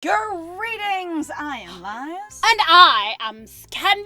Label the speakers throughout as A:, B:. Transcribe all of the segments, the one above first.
A: Greetings! I am Lias.
B: And I am Scandal!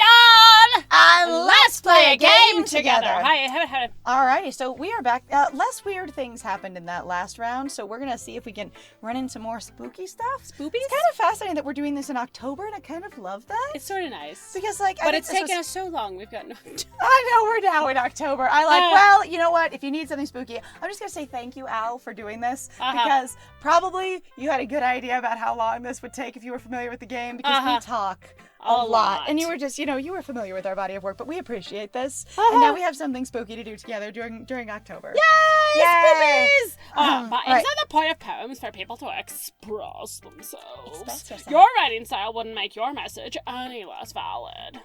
A: And let's play a game together.
B: Hi.
A: Alrighty, so we are back. Less weird things happened in that last round, so we're gonna see if we can run into more spooky stuff.
B: Spoopies?
A: It's kind of fascinating that we're doing this in October, and I kind of love that.
B: It's sort of nice.
A: Because, like,
B: but it's taken us so long, we've got no time.
A: I know, we're now in October. Well, you know what? If you need something spooky, I'm just gonna say thank you, Al, for doing this. Because probably you had a good idea about how long this would take if you were familiar with the game, because we talk a lot. And you were just, you were familiar with our body of work, but we appreciate this. And now we have something spooky to do together during October.
B: Yay! Spookies! Is
A: Right.
B: that the point of poems for people to express themselves?
A: Express yourself.
B: Your writing style wouldn't make your message any less valid.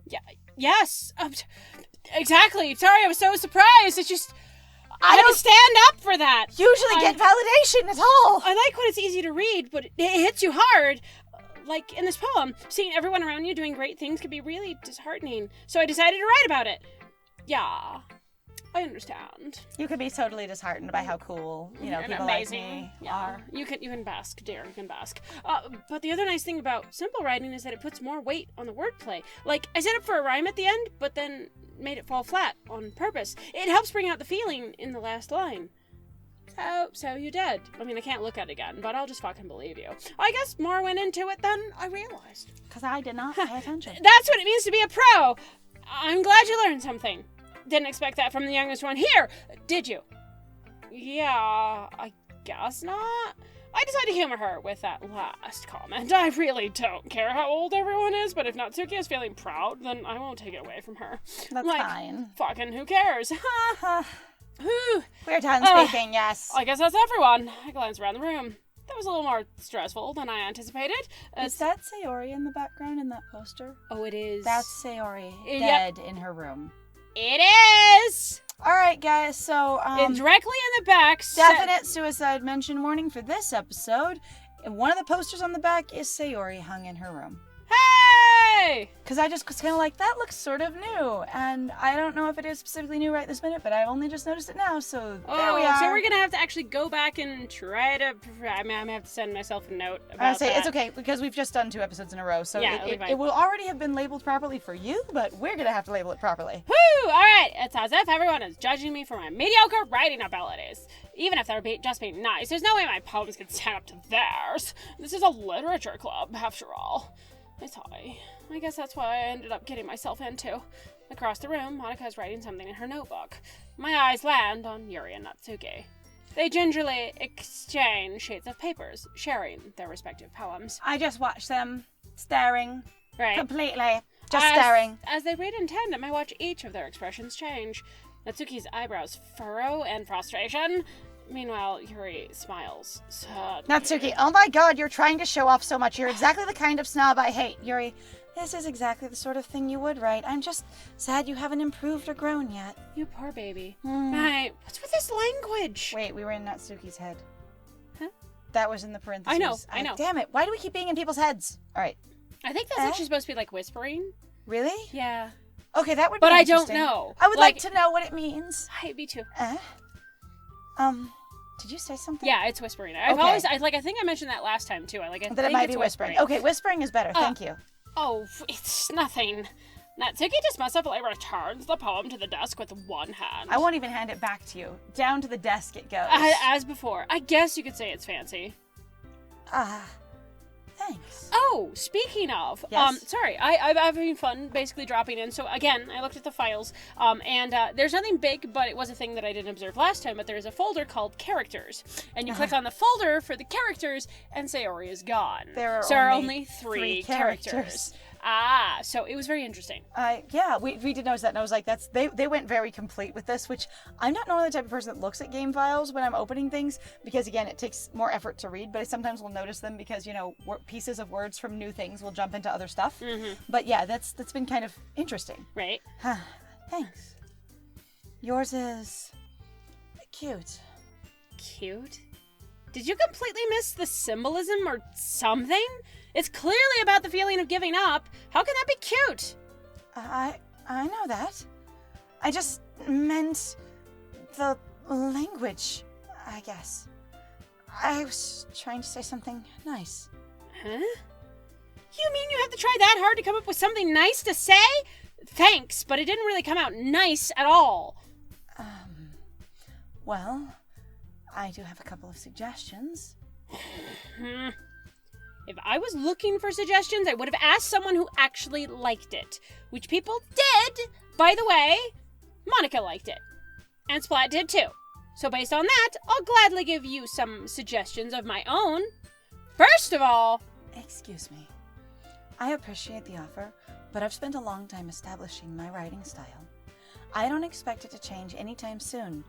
B: Yeah. Yes. Exactly. Sorry, I was so surprised. It's just... I don't stand up for that.
A: Usually get validation at all.
B: I like when it's easy to read, but it hits you hard. Like in this poem, seeing everyone around you doing great things can be really disheartening. So I decided to write about it. Yeah, I understand.
A: You could be totally disheartened by how cool, people
B: amazing.
A: like me are.
B: You can bask, dear. You can bask. But the other nice thing about simple writing is that it puts more weight on the wordplay. Like, I set up for a rhyme at the end, but then made it fall flat on purpose. It helps bring out the feeling in the last line. So you did. I mean, I can't look at it again, but I'll just fucking believe you. I guess more went into it than I realized.
A: Because I did not pay attention.
B: That's what it means to be a pro. I'm glad you learned something. Didn't expect that from the youngest one here, did you? Yeah, I guess not. I decided to humor her with that last comment. I really don't care how old everyone is, but if Natsuki is feeling proud, then I won't take it away from her.
A: That's fine.
B: Fucking who cares?
A: We're done speaking, yes.
B: I guess that's everyone. I glanced around the room. That was a little more stressful than I anticipated.
A: Is that Sayori in the background in that poster?
B: Oh, it is.
A: That's Sayori, dead in her room.
B: It is!
A: Alright, guys, so,
B: and directly in the back...
A: Definite suicide mention warning for this episode. And one of the posters on the back is Sayori hung in her room.
B: Hey!
A: Because I just was kind of like, that looks sort of new. And I don't know if it is specifically new right this minute, but I've only just noticed it now, so there we are.
B: So we're going to have to actually go back and try to... I'm going to have to send myself a note about that.
A: It's okay, because we've just done 2 episodes in a row, so
B: yeah,
A: it will already have been labeled properly for you, but we're going to have to label it properly.
B: Woo! Alright, it's as if everyone is judging me for my mediocre writing abilities. Even if they're just being nice, there's no way my poems can stand up to theirs. This is a literature club, after all. I guess that's what I ended up getting myself into. Across the room, Monika is writing something in her notebook. My eyes land on Yuri and Natsuki. They gingerly exchange sheets of papers, sharing their respective poems.
A: I just watch them, staring.
B: Right.
A: Completely. Staring.
B: As they read in tandem, I watch each of their expressions change. Natsuki's eyebrows furrow in frustration. Meanwhile, Yuri smiles.
A: Natsuki, oh my god, you're trying to show off so much. You're exactly the kind of snob I hate. Yuri, this is exactly the sort of thing you would write. I'm just sad you haven't improved or grown yet.
B: You poor baby. Right. What's with this language?
A: Wait, we were in Natsuki's head.
B: Huh?
A: That was in the parentheses.
B: I know.
A: Damn it, why do we keep being in people's heads? Alright.
B: I think that's actually supposed to be like whispering.
A: Really?
B: Yeah.
A: Okay, that would be
B: interesting.
A: But I don't
B: know.
A: I would like to know what it means.
B: Me too.
A: Did you say something?
B: Yeah, it's whispering. I think I mentioned that last time too.
A: That it might be whispering. Okay, whispering is better. Thank you.
B: Oh, it's nothing. Natsuki dismissively returns the poem to the desk with one hand.
A: I won't even hand it back to you. Down to the desk it goes.
B: As before. I guess you could say it's fancy.
A: Thanks.
B: Oh, speaking of,
A: yes?
B: Sorry, I've having fun basically dropping in. So again, I looked at the files, and there's nothing big, but it was a thing that I didn't observe last time, but there's a folder called characters, and you click on the folder for the characters, and Sayori is gone.
A: There
B: are only three characters. So it was very interesting.
A: Yeah, we did notice that, and I was like, they went very complete with this, which I'm not normally the type of person that looks at game files when I'm opening things, because again, it takes more effort to read, but I sometimes will notice them because, pieces of words from new things will jump into other stuff. But yeah, that's been kind of interesting.
B: Right.
A: Thanks. Yours is cute.
B: Cute? Did you completely miss the symbolism or something? It's clearly about the feeling of giving up. How can that be cute?
A: I know that. I just meant the language, I guess. I was trying to say something nice.
B: Huh? You mean you have to try that hard to come up with something nice to say? Thanks, but it didn't really come out nice at all.
A: Well, I do have a couple of suggestions.
B: If I was looking for suggestions, I would have asked someone who actually liked it. Which people did! By the way, Monika liked it. And Splat did too. So based on that, I'll gladly give you some suggestions of my own. First of all...
A: Excuse me. I appreciate the offer, but I've spent a long time establishing my writing style. I don't expect it to change anytime soon,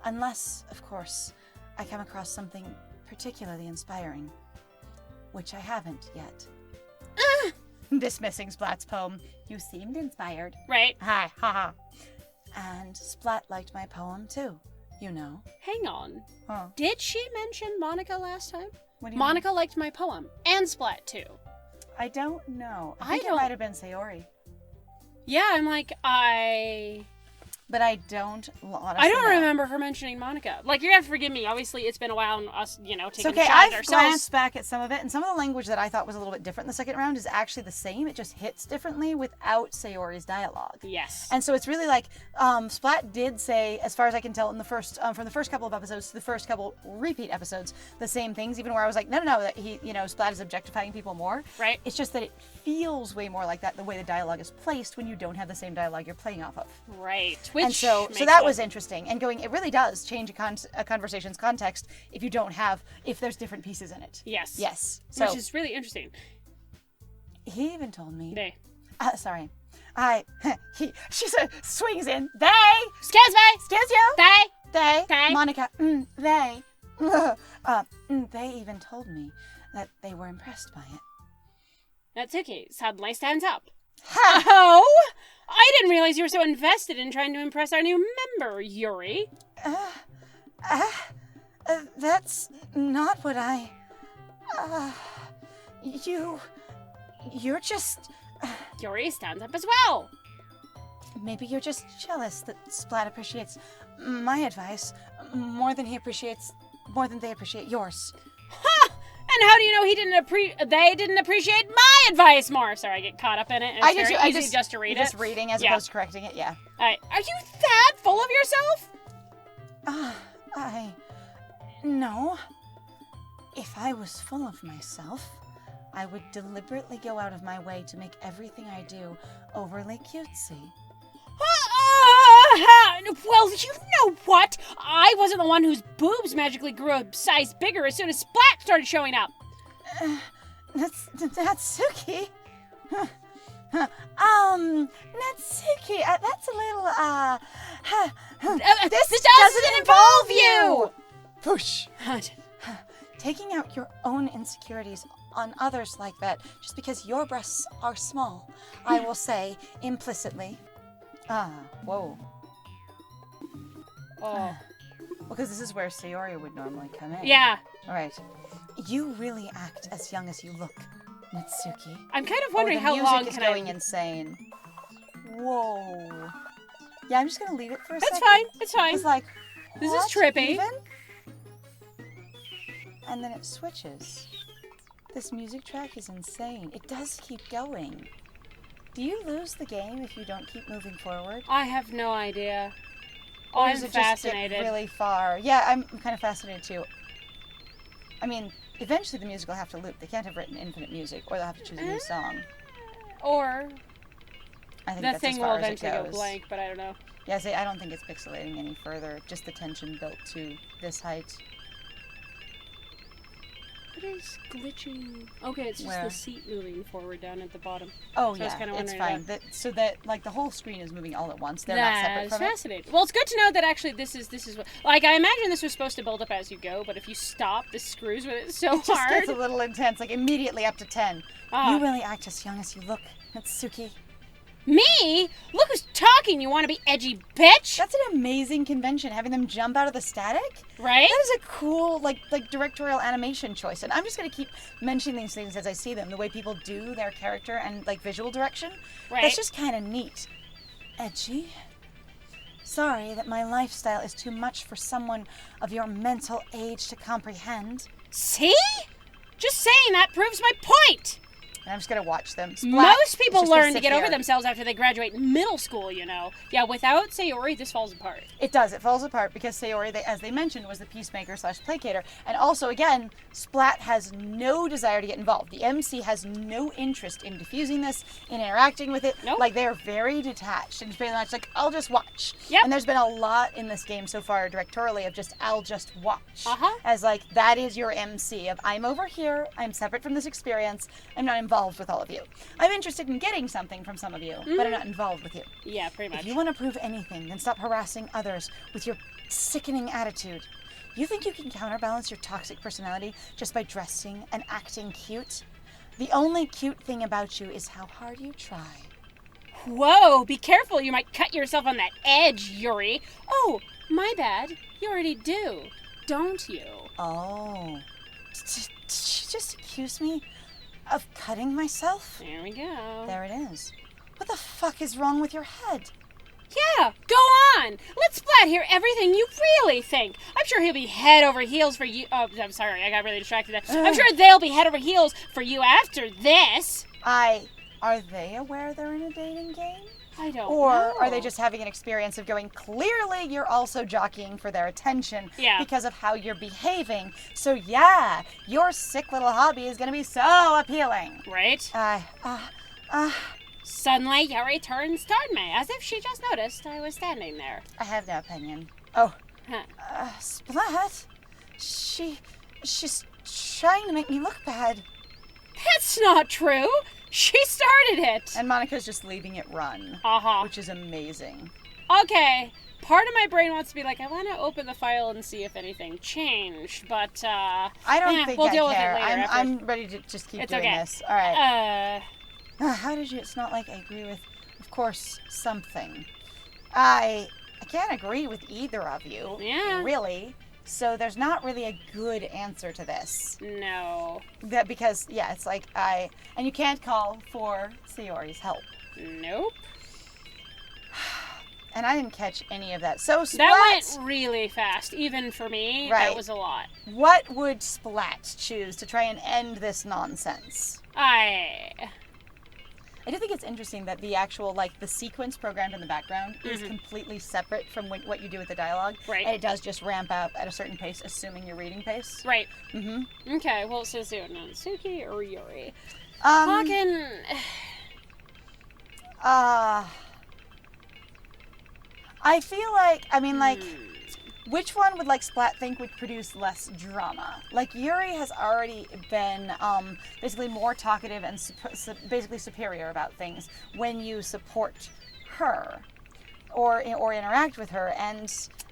A: unless, of course, I come across something particularly inspiring, which I haven't yet. Dismissing Splat's poem. You seemed inspired.
B: Right.
A: Ha ha ha. And Splat liked my poem too, you know.
B: Hang on.
A: Huh.
B: Did she mention Monika last time?
A: What do you mean?
B: Monika liked my poem, and Splat too.
A: I don't know. I think it might have been Sayori.
B: Yeah, I'm like,
A: But I don't honestly
B: I don't
A: know.
B: remember her mentioning Monika. Like, you're gonna have to forgive me. Obviously, it's been a while and us, taking
A: It's
B: shots
A: okay.
B: at
A: I've
B: ourselves.
A: glanced back at some of it, and some of the language that I thought was a little bit different in the second round is actually the same. It just hits differently without Sayori's dialogue.
B: Yes.
A: And so it's really like, Splat did say, as far as I can tell, in the first, from the first couple of episodes to the first couple repeat episodes, the same things, even where I was like, no, that he, Splat is objectifying people more.
B: Right.
A: It's just that it feels way more like that, the way the dialogue is placed when you don't have the same dialogue you're playing off of.
B: Right. Which
A: And so
B: makes
A: that
B: sense.
A: was interesting. And it really does change a conversation's context if there's different pieces in it.
B: Yes.
A: Yes. So
B: Which is really interesting.
A: he even told me.
B: They.
A: Sorry. She swings in.
B: Excuse me!
A: Excuse you.
B: They.
A: Monika. They. They even told me that they were impressed by it.
B: Natsuki suddenly stands up.
A: Ha!
B: Oh! I didn't realize you were so invested in trying to impress our new member, Yuri.
A: That's not what I... You're just...
B: Yuri stands up as well.
A: Maybe you're just jealous that Splat appreciates my advice more than they appreciate yours.
B: Ha! And how do you know they didn't appreciate my advice more? Sorry, I get caught up in it. And it's very easy just to read it.
A: Just reading as opposed to correcting it, yeah.
B: Are you that full of yourself?
A: No. If I was full of myself, I would deliberately go out of my way to make everything I do overly cutesy.
B: Well, you know what? I wasn't the one whose boobs magically grew a size bigger as soon as Splat started showing up.
A: Natsuki? Natsuki, that's a little, this doesn't involve you! Push. Taking out your own insecurities on others like that, just because your breasts are small, I will say, implicitly. Whoa.
B: Oh.
A: Because this is where Sayori would normally come in.
B: Yeah.
A: Alright. You really act as young as you look, Natsuki.
B: I'm kind of wondering how long
A: the music is going insane. Whoa. Yeah, I'm just gonna leave it for a second.
B: It's fine.
A: It's like,
B: This is trippy.
A: Even? And then it switches. This music track is insane. It does keep going. Do you lose the game if you don't keep moving forward?
B: I have no idea.
A: Or
B: I'm
A: does it just
B: fascinated.
A: get really far? Yeah, I'm kind of fascinated too. I mean, eventually the music will have to loop. They can't have written infinite music, or they'll have to choose a new song.
B: Or
A: I think
B: the
A: that's
B: thing
A: as
B: will
A: far as it
B: eventually go
A: goes.
B: blank, but I don't know.
A: Yeah, see, I don't think it's pixelating any further. Just the tension built to this height.
B: What is glitching? Okay, it's just the seat moving forward down at the bottom.
A: Oh,
B: so
A: yeah, it's fine. So that, like, the whole screen is moving all at once. They're not separate from it.
B: That's fascinating. Well, it's good to know that actually this is what... Like, I imagine this was supposed to build up as you go, but if you stop, this screws with it so
A: It just
B: hard.
A: gets a little intense, like, immediately up to 10. You really act as young as you look, Natsuki.
B: Me? Look who's talking, you want to be edgy bitch!
A: That's an amazing convention, having them jump out of the static.
B: Right?
A: That is a cool, like directorial animation choice. And I'm just going to keep mentioning these things as I see them, the way people do their character and, like, visual direction.
B: Right.
A: That's just kind of neat. Edgy. Sorry that my lifestyle is too much for someone of your mental age to comprehend.
B: See? Just saying that proves my point!
A: And I'm just gonna watch them.
B: Most people learn to get over themselves after they graduate middle school, you know. Yeah, without Sayori, this falls apart.
A: It does. It falls apart because Sayori, as they mentioned, was the peacemaker / placater. And also, again, Splat has no desire to get involved. The MC has no interest in diffusing this, in interacting with it.
B: Nope.
A: Like, they're very detached. And it's very much like, I'll just watch.
B: Yep.
A: And there's been a lot in this game so far, directorially, of just, I'll just watch.
B: Uh-huh.
A: As, like, that is your MC of, I'm over here, I'm separate from this experience, I'm not involved with all of you. I'm interested in getting something from some of you, but I'm not involved with you.
B: Yeah, pretty much.
A: If you want to prove anything, then stop harassing others with your sickening attitude. You think you can counterbalance your toxic personality just by dressing and acting cute? The only cute thing about you is how hard you try.
B: Whoa, be careful. You might cut yourself on that edge, Yuri. Oh, my bad. You already do, don't you?
A: Oh. Did she just accuse me of cutting myself?
B: There we go.
A: There it is. What the fuck is wrong with your head?
B: Yeah, go on. Let Splat hear everything you really think. I'm sure he'll be head over heels for you. Oh, I'm sorry. I got really distracted there. I'm sure they'll be head over heels for you after this.
A: Are they aware they're in a dating game?
B: I don't
A: Or
B: know.
A: are they just having an experience of going, clearly you're also jockeying for their attention because of how you're behaving. So yeah, your sick little hobby is going to be so appealing.
B: Right? Suddenly, Yuri turns toward me, as if she just noticed I was standing there.
A: I have no opinion. Oh,
B: Huh.
A: Splat? She's trying to make me look bad.
B: That's not true. She started it.
A: And Monika's just leaving it run.
B: Uh-huh.
A: Which is amazing.
B: Okay. Part of my brain wants to be like, I want to open the file and see if anything changed, but,
A: I don't think
B: we'll
A: I
B: deal
A: care.
B: with it later.
A: I'm ready to just keep doing
B: okay.
A: this. All right.
B: How
A: did you? It's not like I agree with, of course, something. I can't agree with either of you.
B: Yeah.
A: Really. So there's not really a good answer to this.
B: No.
A: Because it's like and you can't call for Sayori's help.
B: Nope.
A: And I didn't catch any of that. So Splat,
B: that went really fast, even for me.
A: Right.
B: That was a lot.
A: What would Splat choose to try and end this nonsense? I do think it's interesting that the actual, the sequence programmed in the background is completely separate from what you do with the dialogue.
B: Right.
A: And it does just ramp up at a certain pace, assuming your reading pace.
B: Right.
A: Mm-hmm.
B: Okay, well, it says Natsuki or Yuri.
A: I feel like, which one would Splat think would produce less drama? Yuri has already been basically more talkative and basically superior about things when you support her or interact with her, and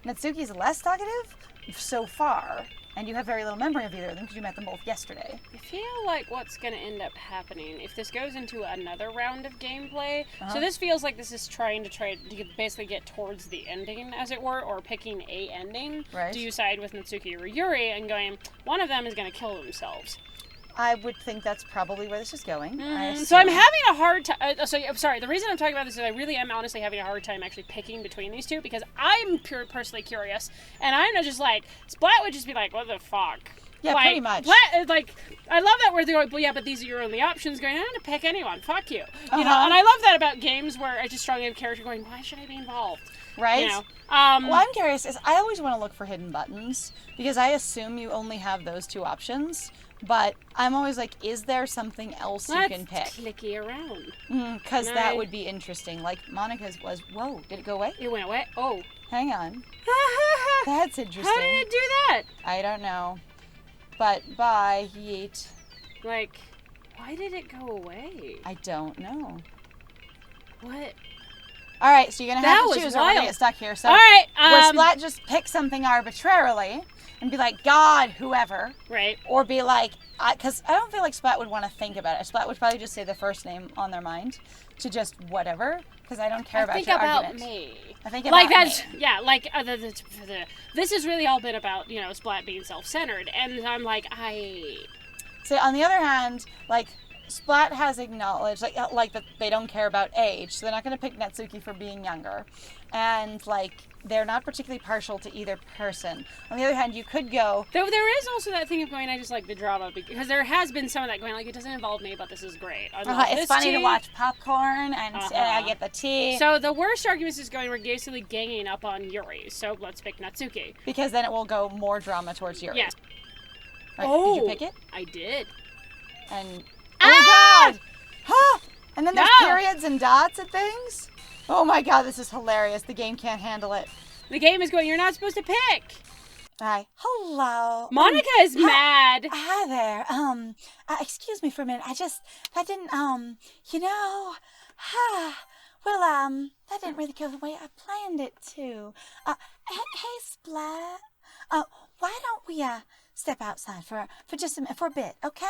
A: Natsuki's less talkative so far. And you have very little memory of either of them because you met them both yesterday.
B: I feel like what's going to end up happening, if this goes into another round of gameplay, so this feels like this is trying to basically get towards the ending, as it were, or picking a ending.
A: Right.
B: Do you side with Natsuki or Yuri and going, one of them is going to kill themselves?
A: I would think that's probably where this is going.
B: So I'm having a hard time. Sorry, the reason I'm talking about this is I really am honestly having a hard time actually picking between these two because I'm personally curious, and I'm not just Splat would just be like, what the fuck?
A: Yeah, pretty much.
B: Splat, I love that where they're going, well, yeah, but these are your only options. Going, I don't have to pick anyone. Fuck you. You know, and I love that about games where I just strongly have a character going, why should I be involved?
A: Right?
B: You know?
A: Well, I'm curious. I always want to look for hidden buttons because I assume you only have those two options. But I'm always like, is there something else you can pick?
B: Clicky around.
A: Because that would be interesting. Monika's was, whoa, did it go away?
B: It went away? Oh.
A: Hang on. That's interesting.
B: How did it do that?
A: I don't know. But bye, yeet.
B: Why did it go away?
A: I don't know.
B: What?
A: All right, so you're going to have to choose or we're going to get stuck here. So, all right, would Splat just pick something arbitrarily and be like, God, whoever.
B: Right.
A: Or be like, because I don't feel like Splat would want to think about it. Splat would probably just say the first name on their mind to just whatever, because I don't care about your argument. I think about me.
B: Yeah, this has really all been about, Splat being self-centered, and I'm like,
A: So on the other hand, Splat has acknowledged, like that they don't care about age, so they're not going to pick Natsuki for being younger. And, like, they're not particularly partial to either person. On the other hand, you could go...
B: Though there is also that thing of going, I just like the drama, because there has been some of that going, like, it doesn't involve me, but this is great.
A: It's funny to watch popcorn, and I get the tea.
B: So the worst argument is going, we're basically ganging up on Yuri, so let's pick Natsuki.
A: Because then it will go more drama towards Yuri.
B: Yes.
A: Right, did you pick it?
B: I did.
A: And... Oh, God! Huh! And then there's periods and dots and things? Oh, my God, this is hilarious. The game can't handle it.
B: The game is going, you're not supposed to pick.
A: Hi. Hello.
B: Monika is mad.
A: Hi there. Excuse me for a minute. That didn't, that didn't really go the way I planned it to. Hey, Splat. Why don't we, step outside for just for a bit, okay?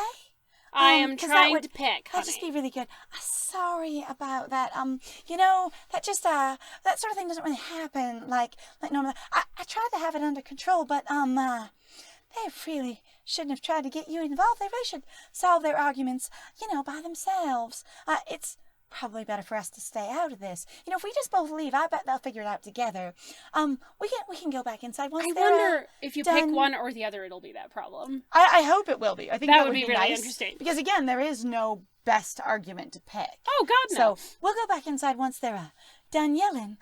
B: I am trying to pick, honey.
A: That'd just be really good. Sorry about that. That just, that sort of thing doesn't really happen like normally. I tried to have it under control, but, they really shouldn't have tried to get you involved. They really should solve their arguments, by themselves. It's probably better for us to stay out of this. If we just both leave, I bet they'll figure it out together. We can go back inside once they're
B: I wonder if you
A: done.
B: Pick one or the other, it'll be that problem.
A: I hope it will be. I think that would be
B: really
A: nice,
B: interesting.
A: because again, there is no best argument to pick.
B: Oh, God, no.
A: So we'll go back inside once they're done yelling.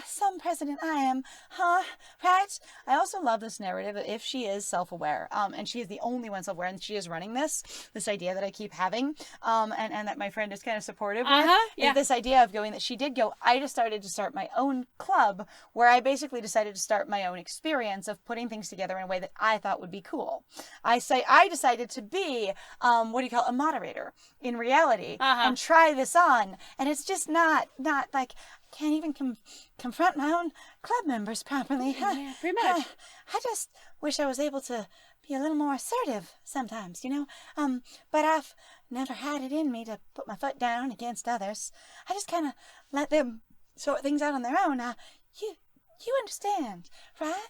A: Some president I am, huh? Right? I also love this narrative that if she is self-aware, and she is the only one self-aware, and she is running this idea that I keep having, and that my friend is kind of supportive with, is this idea of going that she did go, I decided to start my own club, where I basically decided to start my own experience of putting things together in a way that I thought would be cool. I decided to be, a moderator in reality, and try this on, and it's just not like, can't even confront my own club members properly.
B: Yeah, pretty much.
A: I just wish I was able to be a little more assertive sometimes, but I've never had it in me to put my foot down against others. I just kind of let them sort things out on their own. You understand, right?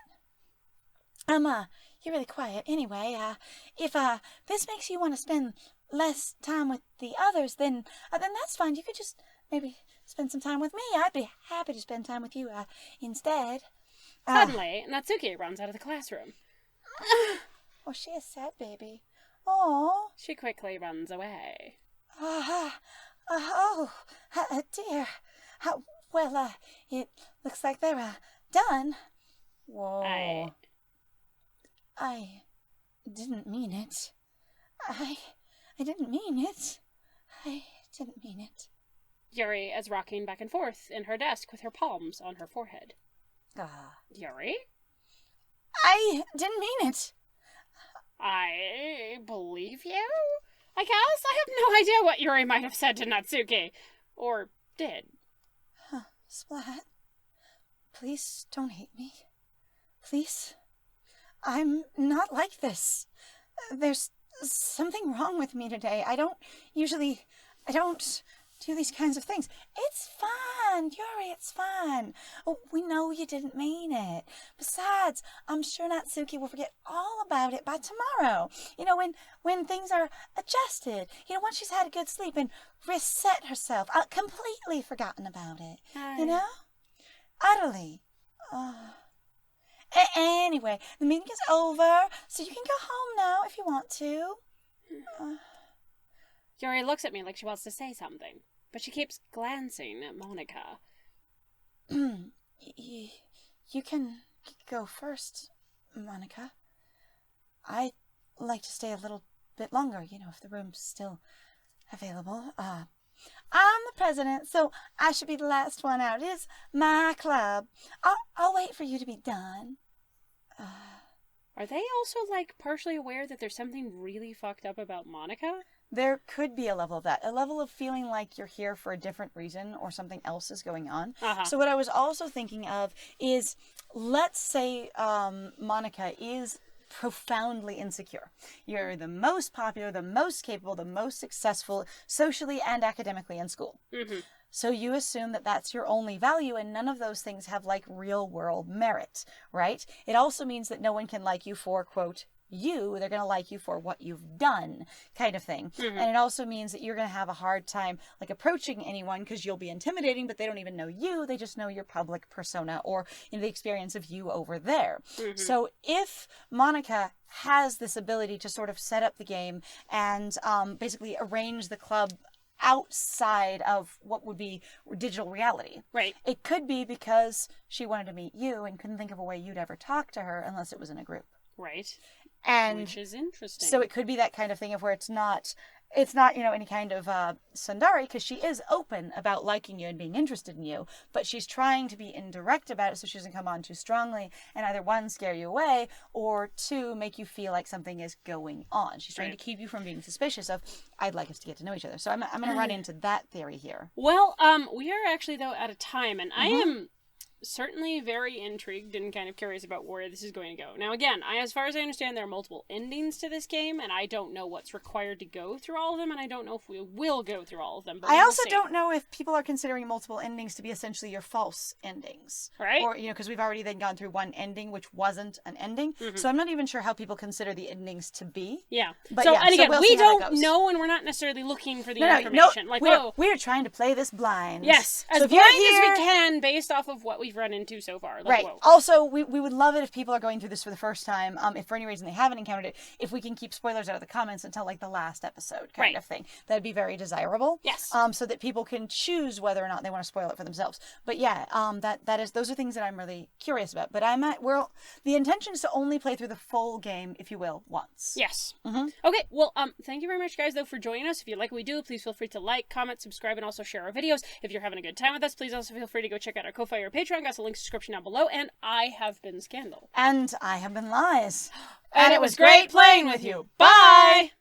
A: You're really quiet anyway. If this makes you want to spend less time with the others, then that's fine. You could just maybe spend some time with me. I'd be happy to spend time with you instead.
B: Suddenly, Natsuki runs out of the classroom.
A: Oh, she is sad, baby. Oh.
B: She quickly runs away.
A: Dear. Well, it looks like they're done. Whoa. I didn't mean it. I didn't mean it. I didn't mean it.
B: Yuri is rocking back and forth in her desk with her palms on her forehead. Yuri?
A: I didn't mean it.
B: I believe you? I guess? I have no idea what Yuri might have said to Natsuki. Or did.
A: Splat. Please don't hate me. Please. I'm not like this. There's something wrong with me today. I don't do these kinds of things. It's fine, Yuri, it's fine. Oh, we know you didn't mean it. Besides, I'm sure Natsuki will forget all about it by tomorrow. When things are adjusted. Once she's had a good sleep and reset herself. Completely forgotten about it. Utterly. Anyway, the meeting is over, so you can go home now if you want to.
B: Yuri looks at me like she wants to say something, but she keeps glancing at Monika.
A: You can go first, Monika. I'd like to stay a little bit longer, if the room's still available. I'm the president, so I should be the last one out. It is my club. I'll wait for you to be done.
B: Are they also, partially aware that there's something really fucked up about Monika?
A: There could be a level of that. A level of feeling like you're here for a different reason or something else is going on. So what I was also thinking of is, let's say Monika is profoundly insecure. You're the most popular, the most capable, the most successful socially and academically in school. So you assume that that's your only value, and none of those things have real world merit, right? It also means that no one can like you for, quote, you. They're going to like you for what you've done, kind of thing. And it also means that you're going to have a hard time like approaching anyone because you'll be intimidating, but they don't even know you. They just know your public persona or the experience of you over there. So if Monika has this ability to sort of set up the game and basically arrange the club outside of what would be digital reality.
B: Right.
A: It could be because she wanted to meet you and couldn't think of a way you'd ever talk to her unless it was in a group.
B: Right.
A: And
B: which is interesting.
A: So it could be that kind of thing of where it's not, any kind of tsundere, because she is open about liking you and being interested in you, but she's trying to be indirect about it so she doesn't come on too strongly and either one, scare you away, or two, make you feel like something is going on. She's trying to keep you from being suspicious of, I'd like us to get to know each other. So I'm going to run into that theory here.
B: Well, we are actually, though, out of time, and I am certainly very intrigued and kind of curious about where this is going to go. Now, again, as far as I understand, there are multiple endings to this game, and I don't know what's required to go through all of them, and I don't know if we will go through all of them. But
A: I also don't know if people are considering multiple endings to be essentially your false endings.
B: Right.
A: Or, because we've already then gone through one ending, which wasn't an ending. So I'm not even sure how people consider the endings to be.
B: Yeah.
A: But
B: so, and again,
A: we'll
B: we don't know, and we're not necessarily looking for the information.
A: We're trying to play this blind.
B: Yes. As blind as we can based off of what we've run into so far.
A: Right.
B: Whoa.
A: Also, we would love it if people are going through this for the first time, if for any reason they haven't encountered it, if we can keep spoilers out of the comments until like the last episode kind of thing. That'd be very desirable.
B: Yes.
A: So that people can choose whether or not they want to spoil it for themselves. But yeah, those are things that I'm really curious about. But the intention is to only play through the full game, if you will, once.
B: Yes. Okay, well, thank you very much, guys, though, for joining us. If you like what we do, please feel free to like, comment, subscribe, and also share our videos. If you're having a good time with us, please also feel free to go check out our Ko-Fi or Patreon. Got a link description down below. And I have been Scandal.
A: And I have been Lies.
B: And it was great playing with you. Bye!